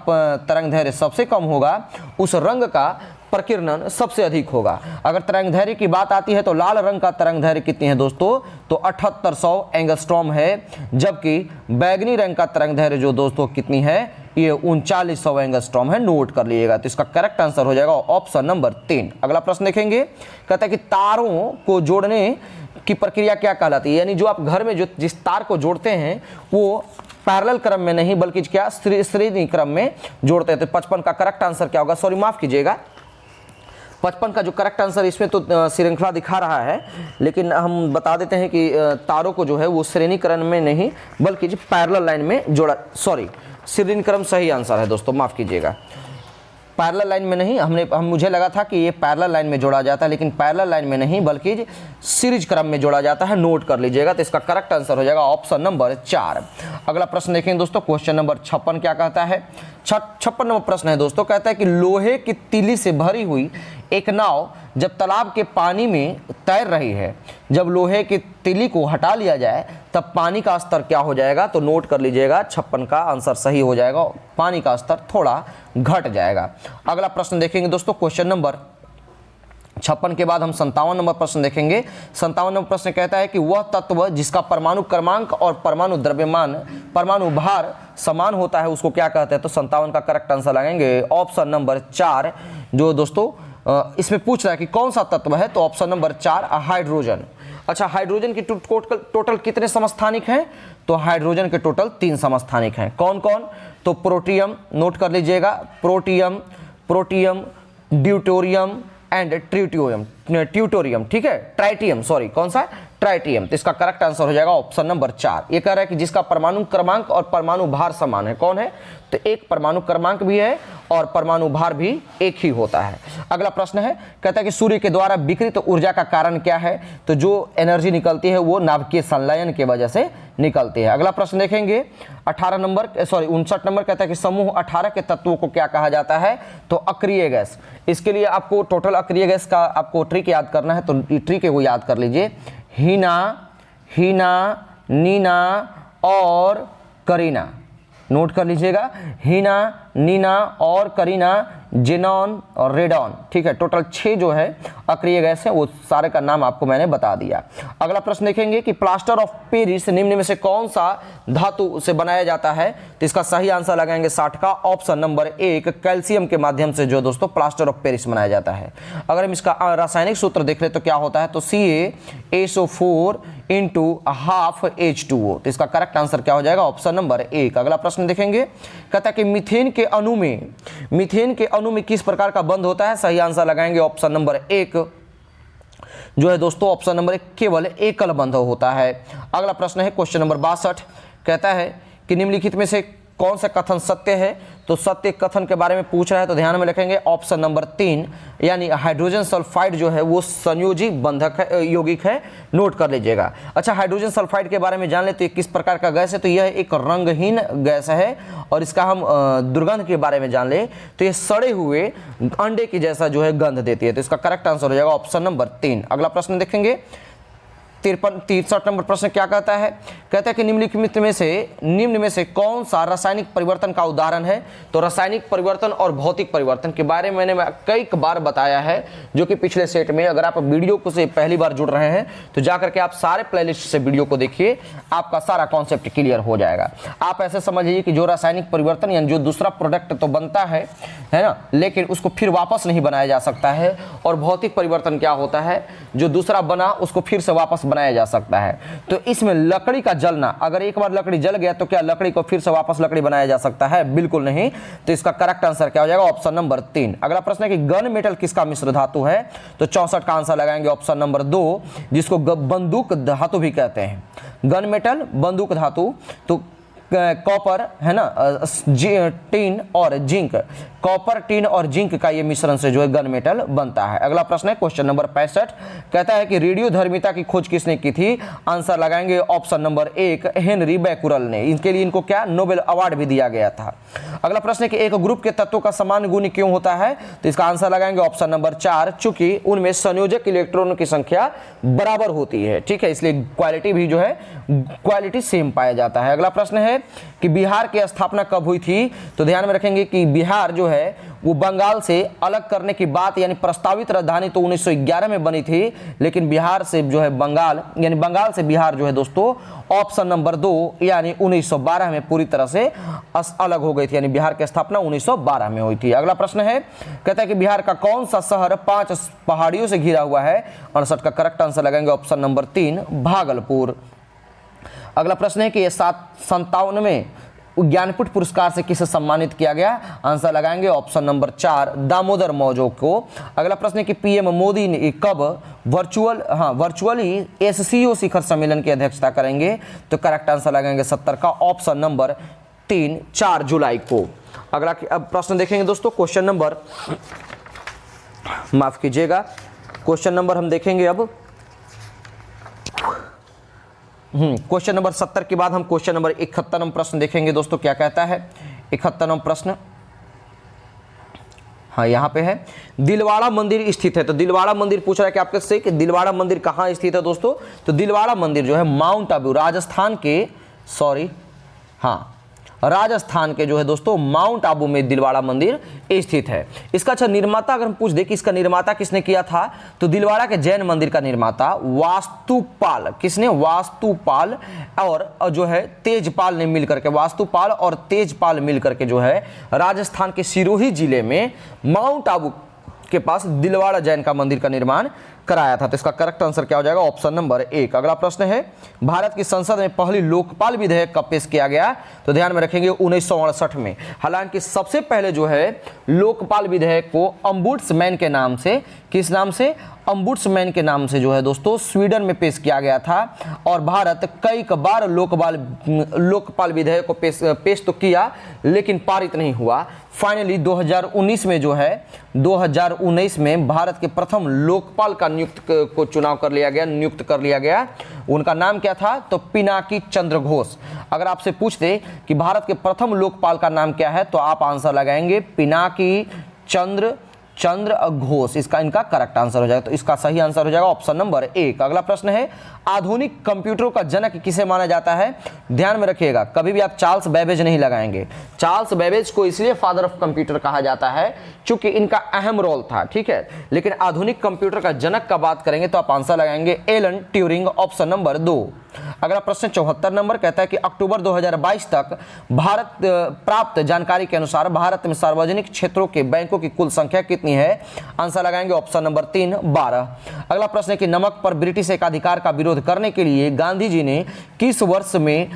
तरंग दैर्घ्य सबसे कम होगा उस रंग का प्रकीर्णन सबसे अधिक होगा। अगर तरंग दैर्घ्य की बात आती है तो लाल रंग का तरंग दैर्घ्य कितनी है दोस्तों? तो 7800 एंगस्ट्रॉम है, जबकि बैगनी रंग का तरंग दैर्घ्य जो दोस्तों कितनी है? ये 3900 एंगस्ट्रॉम है, नोट कर लीजिएगा। तो इसका करेक्ट आंसर हो जाएगा ऑप्शन नंबर 3। अगला प्रश्न देखेंगे, कहता है कि तारों को जोड़ने की प्रक्रिया क्या कहलाती है? यानी जो आप घर में जो जिस तार को जोड़ते हैं वो पैरेलल क्रम में नहीं बल्कि क्या श्रेणी क्रम में जोड़ते हैं। तो 55 का करेक्ट आंसर क्या होगा? सॉरी माफ कीजिएगा, 55 का जो करेक्ट आंसर, इसमें तो श्रृंखला दिखा रहा है लेकिन हम बता देते हैं कि तारों को जो है वो श्रेणी क्रम में नहीं बल्कि पैरेलल लाइन में जोड़ा, सॉरी श्रेणी क्रम सही आंसर है दोस्तों, माफ कीजिएगा। पैरेलल लाइन में नहीं, मुझे लगा था कि ये पैरेलल लाइन में जोड़ा जाता है, लेकिन पैरेलल लाइन में नहीं बल्कि सीरीज क्रम में जोड़ा जाता है, नोट कर लीजिएगा। तो इसका करेक्ट आंसर हो जाएगा ऑप्शन नंबर 4। अगला प्रश्न देखेंगे दोस्तों, क्वेश्चन नंबर 56 क्या कहता है? 56वां प्रश्न है दोस्तों, कहता है कि लोहे की तीली से भरी हुई एक नाव जब तालाब के पानी में तैर रही है, जब लोहे की तीली को हटा लिया जाए तब पानी का स्तर क्या हो जाएगा? तो नोट कर लीजिएगा, 56 का आंसर सही हो जाएगा, पानी का स्तर थोड़ा घट जाएगा। अगला प्रश्न देखेंगे दोस्तों, क्वेश्चन नंबर 56 के बाद हम 57 नंबर प्रश्न देखेंगे। 57 नंबर प्रश्न कहता है कि वह तत्व जिसका परमाणु क्रमांक और परमाणु द्रव्यमान परमाणु भार समान होता है उसको क्या कहते हैं? तो 57 का करेक्ट आंसर लगाएंगे ऑप्शन नंबर 4। जो दोस्तों इसमें पूछ रहा है कि कौन सा तत्व है, तो ऑप्शन नंबर 4 हाइड्रोजन। अच्छा, हाइड्रोजन की टोटल कितने समस्थानिक हैं? तो हाइड्रोजन के टोटल 3 समस्थानिक हैं। कौन कौन? तो प्रोटियम, नोट कर लीजिएगा, प्रोटियम, ड्यूटेरियम एंड ट्यूटोरियम, ठीक है, ट्राइटियम, सॉरी, कौन सा? ट्राइटियम। तो इसका करेक्ट आंसर हो जाएगा ऑप्शन नंबर 4। ये कह रहा है कि जिसका परमाणु क्रमांक और परमाणु भार समान है। कौन है? तो एक परमाणु क्रमांक भी है और परमाणु भार भी एक ही होता है। अगला प्रश्न है, कहता है कि सूर्य के द्वारा विकिरित ऊर्जा का कारण क्या है? तो जो एनर्जी निकलती है वो नाभिकीय संलयन की वजह से निकलती है। अगला प्रश्न देखेंगे 59 नंबर, कहता है कि समूह 18 के तत्वों को क्या कहा जाता है? तो अक्रिय गैस। इसके लिए आपको टोटल अक्रिय गैस का आपको ट्रिक याद करना है, तो ट्रिक को याद कर लीजिए। हीना, नीना और करीना, नोट कर लीजिएगा, हीना, नीना और करीना, जेनॉन और रेडॉन, ठीक है। टोटल 6 जो है अक्रिय गैस है, वो सारे का नाम आपको मैंने बता दिया। अगला प्रश्न देखेंगे कि प्लास्टर ऑफ पेरिस निम्न में से कौन सा धातु से बनाया जाता है? तो इसका सही आंसर लगाएंगे 60 का ऑप्शन नंबर 1, कैल्शियम के माध्यम से जो दोस्तों प्लास्टर ऑफ पेरिस बनाया जाता है। अगर हम इसका रासायनिक सूत्र देख ले तो क्या होता है? तो CaSO4 × ½ H2O। तो इसका करेक्ट आंसर क्या हो जाएगा? Option number 1। अगला प्रश्न देखेंगे, कहता है कि मीथेन के अणु में किस प्रकार का बंध होता है? सही आंसर लगाएंगे ऑप्शन नंबर 1, जो है दोस्तों ऑप्शन नंबर 1, केवल एकल बंध होता है। अगला प्रश्न है क्वेश्चन नंबर 62, कहता है कि निम्नलिखित में से कौन सा कथन सत्य है? तो सत्य कथन के बारे में पूछ रहा है, तो ध्यान में रखेंगे ऑप्शन नंबर 3, यानी हाइड्रोजन सल्फाइड जो है वो संयोजी बंधक है, यौगिक है, नोट कर लीजिएगा। अच्छा, हाइड्रोजन सल्फाइड के बारे में जान ले तो ये किस प्रकार का गैस है? तो यह एक रंगहीन गैस है, और इसका हम दुर्गंध के बारे में जान ले तो ये सड़े हुए अंडे की जैसा जो है गंध देती है। तो इसका करेक्ट आंसर हो जाएगा ऑप्शन नंबर 3। अगला प्रश्न देखेंगे 63 नंबर प्रश्न क्या कहता है? कहता है कि निम्न में से कौन सा रासायनिक परिवर्तन का उदाहरण है? तो रासायनिक परिवर्तन और भौतिक परिवर्तन के बारे में मैंने कई बार बताया है, जो कि पिछले सेट में। अगर आप वीडियो को से पहली बार जुड़ रहे हैं तो जाकर के आप सारे प्लेलिस्ट से वीडियो को देखिए, आपका सारा कॉन्सेप्ट क्लियर हो जाएगा। आप ऐसे समझिए कि जो रासायनिक परिवर्तन यानी जो दूसरा प्रोडक्ट तो बनता है ना, लेकिन उसको फिर वापस नहीं बनाया जा सकता है। और भौतिक परिवर्तन क्या होता है? जो दूसरा बना उसको फिर से वापस बनाया जा सकता है। तो इसमें लकड़ी का जलना, अगर एक बार लकड़ी जल गया तो क्या लकड़ी को फिर से वापस लकड़ी बनाया जा सकता है? बिल्कुल नहीं। तो इसका करेक्ट आंसर क्या हो जाएगा? Option number 3। अगला प्रश्न है कि गन मेटल किसका मिश्र धातु है? तो 64 का आंसर लगाएंगे ऑप्शन नंबर 2, जिसको बंदूक धातु भी कहते हैं। गन मेटल, बंदूक धातु, तो कॉपर है ना, टीन और जिंक, कॉपर, टीन और जिंक का ये मिश्रण से जो है गन मेटल बनता है। अगला प्रश्न है क्वेश्चन नंबर 65, कहता है कि रेडियोधर्मिता की खोज किसने की थी? आंसर लगाएंगे ऑप्शन नंबर 1, हेनरी बैकुरल ने। इनके लिए इनको क्या नोबेल अवार्ड भी दिया गया था। अगला प्रश्न है कि एक ग्रुप के तत्वों का समान गुण क्यों होता है? तो इसका आंसर लगाएंगे ऑप्शन नंबर 4, चूंकि उनमें संयोजक इलेक्ट्रॉनों की संख्या बराबर होती है, ठीक है, इसलिए क्वालिटी भी जो है क्वालिटी सेम पाया जाता है। अगला प्रश्न है कि बिहार की स्थापना कब हुई थी? तो ध्यान में रखेंगे कि बिहार जो है वो बंगाल से अलग करने की बात, यानी प्रस्तावित राजधानी तो 1911 में बनी थी, लेकिन बिहार से जो है बंगाल, यानी बंगाल से बिहार जो है दोस्तों ऑप्शन नंबर 2, यानी 1912 में पूरी तरह से अलग हो गई थी, यानी बिहार की स्थापना 1912 में हुई थी। अगला प्रश्न है, कहता है कि बिहार का कौन सा शहर 5 पहाड़ियों से घिरा हुआ है? 68 का करेक्ट आंसर लगाएंगे ऑप्शन नंबर 3, भागलपुर। अगला प्रश्न है कि ये 57 में ज्ञानपीठ पुरस्कार से किसे सम्मानित किया गया? आंसर लगाएंगे ऑप्शन नंबर 4, दामोदर मौजो को। अगला प्रश्न है कि पीएम मोदी ने कब वर्चुअली SCO शिखर सम्मेलन की अध्यक्षता करेंगे? तो करेक्ट आंसर लगाएंगे 70 का ऑप्शन नंबर 3, 4 जुलाई को। अगला प्रश्न देखेंगे दोस्तों क्वेश्चन नंबर, माफ कीजिएगा, क्वेश्चन नंबर हम देखेंगे अब क्वेश्चन नंबर 70 के बाद हम क्वेश्चन नंबर 71 प्रश्न देखेंगे दोस्तों। क्या कहता है 71 प्रश्न? हाँ, यहाँ पे है, दिलवाड़ा मंदिर स्थित है। तो दिलवाड़ा मंदिर पूछ रहा है कि आपके से कि दिलवाड़ा मंदिर कहाँ स्थित है दोस्तों? तो दिलवाड़ा मंदिर जो है माउंट आबू, राजस्थान के जो है दोस्तों माउंट आबू में दिलवाड़ा मंदिर स्थित है। इसका अच्छा निर्माता अगर हम पूछ दे कि इसका निर्माता किसने किया था, तो दिलवाड़ा के जैन मंदिर का निर्माता वास्तुपाल, किसने? वास्तुपाल और जो है तेजपाल ने मिलकर के, वास्तुपाल और तेजपाल मिलकर के जो है राजस्थान के सिरोही जिले में माउंट आबू के पास दिलवाड़ा जैन का मंदिर का निर्माण कराया था। तो इसका करेक्ट आंसर क्या हो जाएगा? Option number 1। अगला प्रश्न है, भारत की संसद में पहली लोकपाल विधेयक कब पेश किया गया? तो ध्यान में रखेंगे 1968 में। हालांकि सबसे पहले जो है लोकपाल विधेयक को ओम्बुड्समैन के नाम से, किस नाम से? ओम्बुड्समैन के नाम से जो है दोस्तों स्वीडन में पेश किया गया था। और भारत कई बार लोकपाल विधेयक को पेश तो किया, लेकिन पारित नहीं हुआ। फाइनली 2019 में जो है 2019 में भारत के प्रथम लोकपाल का नियुक्त कर लिया गया। उनका नाम क्या था? तो पिनाकी चंद्र घोष। अगर आपसे पूछते कि भारत के प्रथम लोकपाल का नाम क्या है, तो आप आंसर लगाएंगे पिनाकी चंद्र घोष। इनका करेक्ट आंसर हो जाएगा। तो इसका सही आंसर हो जाएगा ऑप्शन नंबर 1। अगला प्रश्न है, आधुनिक कंप्यूटरों का जनक किसे माना जाता है? ध्यान में रखिएगा, कभी भी आप चार्ल्स बेबेज नहीं लगाएंगे। चार्ल्स बेबेज को इसलिए फादर ऑफ कंप्यूटर कहा जाता है क्योंकि इनका अहम रोल था, ठीक है। लेकिन आधुनिक कंप्यूटर का जनक का बात करेंगे तो आप आंसर लगाएंगे एलन ट्यूरिंग, ऑप्शन नंबर 2। अगला प्रश्न 74 नंबर कहता है कि अक्टूबर 2022 तक भारत प्राप्त जानकारी के अनुसार भारत में सार्वजनिक क्षेत्रों के बैंकों की कुल संख्या कितनी है? आंसर लगाएंगे ऑप्शन नंबर 3, 12। अगला प्रश्न है कि नमक पर ब्रिटिश एकाधिकार का विरोध करने के लिए गांधी जी ने किस वर्ष में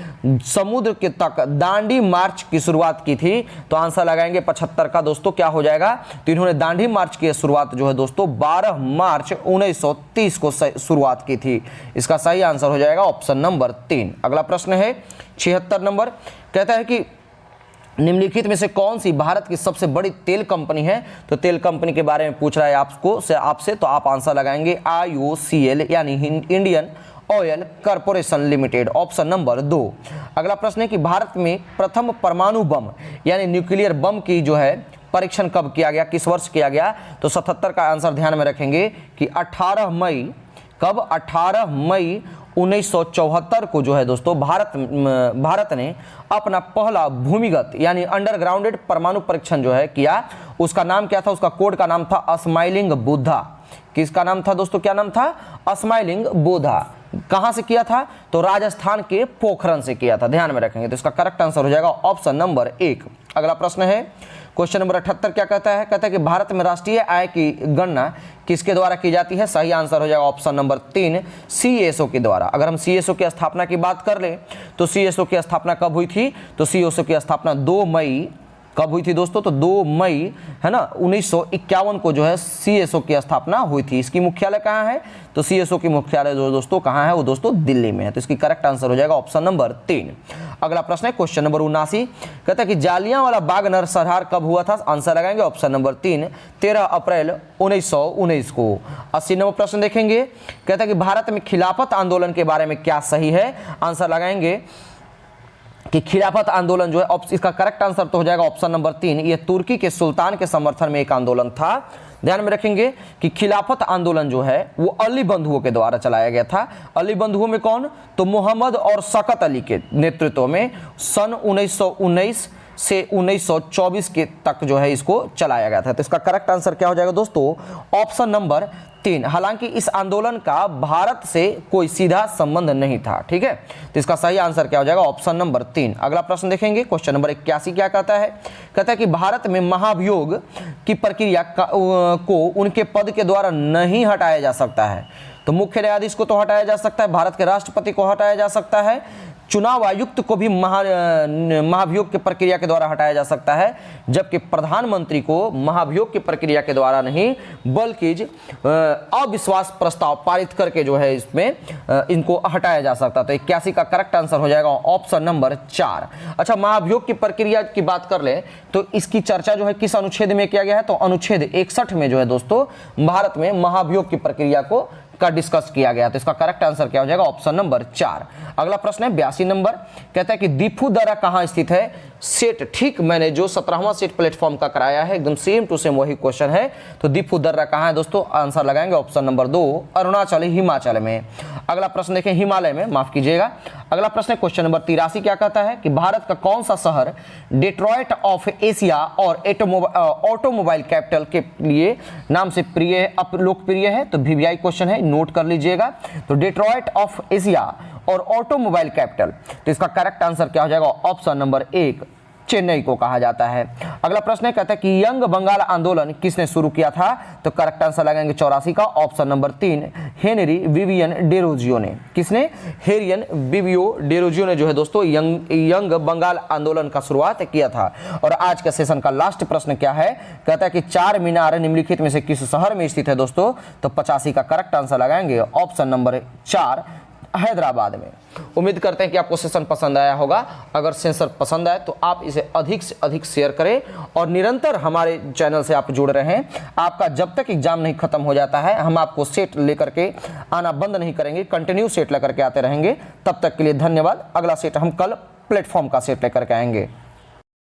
समुद्र के तक दांडी मार्च की शुरुआत की थी? तो आंसर लगाएंगे 75 का दोस्तों क्या हो जाएगा? तो इन्होंने दांडी मार्च की शुरुआत जो है दोस्तों 12 मार्च 1930 को शुरुआत की थी। इसका सही आंसर हो जाएगा ऑप्शन नंबर 3। अगला प्रश्न है 76 नंबर कहता है कि निम्नलिखित में से कौन सी भारत की सबसे बड़ी तेल कंपनी है? तो तेल कंपनी के बारे में पूछ रहा है आपसे, तो आप आंसर लगाएंगे IOCL यानी Indian oil corporation limited, option number 2। अगला प्रश्न है कि भारत में प्रथम परमाणु बम यानी न्यूक्लियर बम की जो है परीक्षण कब किया गया, किस वर्ष किया गया? तो 77 का आंसर ध्यान में रखेंगे कि 18 मई 1974 को जो है दोस्तों भारत ने अपना पहला भूमिगत यानी अंडरग्राउंडेड परमाणु परीक्षण जो है किया। उसका नाम क्या था? उसका कोड का नाम था स्माइलिंग बुद्धा। किसका नाम था दोस्तों? क्या नाम था? स्माइलिंग बुद्धा। कहां से किया था? तो राजस्थान के पोखरण से किया था। ध्यान में रखेंगे। तो इसका करेक्ट आंसर हो जाएगा ऑप्शन नंबर 1। अगला प्रश्न है क्वेश्चन नंबर 78 क्या कहता है? कहता है कि भारत में राष्ट्रीय आय की गणना किसके द्वारा की जाती है? सही आंसर हो जाएगा ऑप्शन नंबर 3, CSO के द्वारा। अगर हम CSO की स्थापना की बात कर लें तो CSO की स्थापना कब हुई थी? तो CSO की स्थापना 2 मई कब हुई थी दोस्तों? तो 2 मई है ना 1951 को जो है CSO की स्थापना हुई थी। इसकी मुख्यालय कहाँ है? तो CSO की मुख्यालय जो दोस्तों कहाँ है? वो दोस्तों दिल्ली में है। तो इसकी करेक्ट आंसर हो जाएगा ऑप्शन नंबर 3। अगला प्रश्न है क्वेश्चन नंबर 79 कहता है कि जालियांवाला बाग नरसंहार कब हुआ था? आंसर लगाएंगे ऑप्शन नंबर 3, 13 अप्रैल 1919 को। 80 नंबर प्रश्न देखेंगे, कहता है कि भारत में खिलाफत आंदोलन के बारे में क्या सही है? आंसर लगाएंगे कि खिलाफत आंदोलन जो है इसका करेक्ट आंसर तो हो जाएगा ऑप्शन नंबर 3, यह तुर्की के सुल्तान के समर्थन में एक आंदोलन था। ध्यान में रखेंगे कि खिलाफत आंदोलन जो है वो अली बंधुओं के द्वारा चलाया गया था। अली बंधुओं में कौन? तो मोहम्मद और शौकत अली के नेतृत्व में सन 1919 से 1924 के तक जो है इसको चलाया गया था। तो इसका करेक्ट आंसर क्या हो जाएगा दोस्तों? Option number 3। हालांकि इस आंदोलन का भारत से कोई सीधा संबंध नहीं था, ठीक है। तो इसका सही आंसर क्या हो जाएगा? Option number 3। अगला प्रश्न देखेंगे क्वेश्चन नंबर 81 क्या कहता है? कहता है कि भारत में महाभियोग की प्रक्रिया को उनके पद के द्वारा नहीं हटाया जा सकता है। तो मुख्य न्यायाधीश को तो हटाया जा सकता है, भारत के राष्ट्रपति को हटाया जा सकता है, चुनाव आयुक्त को भी महाभियोग की प्रक्रिया के द्वारा हटाया जा सकता है, जबकि प्रधानमंत्री को महाभियोग की प्रक्रिया के द्वारा नहीं बल्कि अविश्वास प्रस्ताव पारित करके जो है इसमें इनको हटाया जा सकता है। तो 81 का करेक्ट आंसर हो जाएगा ऑप्शन नंबर 4। अच्छा, महाभियोग की प्रक्रिया की बात कर ले तो इसकी चर्चा जो है किस अनुच्छेद में किया गया है? तो अनुच्छेद 61 में जो है दोस्तों भारत में महाभियोग की प्रक्रिया का डिस्कस किया गया। तो इसका करेक्ट आंसर क्या हो जाएगा? Option number 4। अगला प्रश्न है 82 नंबर कहता है कि दीफू दर्रा कहां स्थित है? सेट ठीक मैंने जो 17वां सेट प्लेटफॉर्म का कराया है एकदम सेम टू सेम वही क्वेश्चन है। तो दीफू दर्रा कहां है दोस्तों? आंसर लगाएंगे ऑप्शन नंबर 2, अरुणाचल हिमाचल में। अगला प्रश्न देखें हिमालय में, माफ कीजिएगा। अगला प्रश्न है क्वेश्चन नंबर 83 क्या कहता है कि भारत का कौन सा शहर डेट्रॉइट ऑफ एशिया और ऑटोमोबाइल कैपिटल के लिए नाम से लोकप्रिय है? तो VVI क्वेश्चन है, नोट कर लीजिएगा। तो डेट्रॉइट ऑफ एशिया और ऑटोमोबाइल कैपिटल, तो इसका करेक्ट आंसर क्या हो जाएगा? ऑप्शन नंबर 1, चेन्नई को कहा जाता है। अगला प्रश्न है, कहता है कि यंग बंगाल आंदोलन किसने शुरू किया था? तो करेक्ट आंसर लगाएंगे 84 का option number 3, Henry Vivian Derozio ने। किसने? हेरियन विवियो डेरोजियो ने जो है दोस्तों यंग बंगाल आंदोलन का शुरुआत किया था। और आज के सेशन का लास्ट प्रश्न क्या है? कहता है कि चार मीनार निम्नलिखित में से किस शहर में स्थित है दोस्तों? तो 85 का करेक्ट आंसर लगाएंगे ऑप्शन नंबर 4, हैदराबाद में। उम्मीद करते हैं कि आपको सेशन पसंद आया होगा। अगर सेशन पसंद आए तो आप इसे अधिक से अधिक शेयर करें और निरंतर हमारे चैनल से आप जुड़ रहे हैं। आपका जब तक एग्जाम नहीं खत्म हो जाता है हम आपको सेट लेकर के आना बंद नहीं करेंगे, कंटिन्यू सेट लेकर के आते रहेंगे। तब तक के लिए धन्यवाद। अगला सेट हम कल प्लेटफॉर्म का सेट लेकर के आएंगे।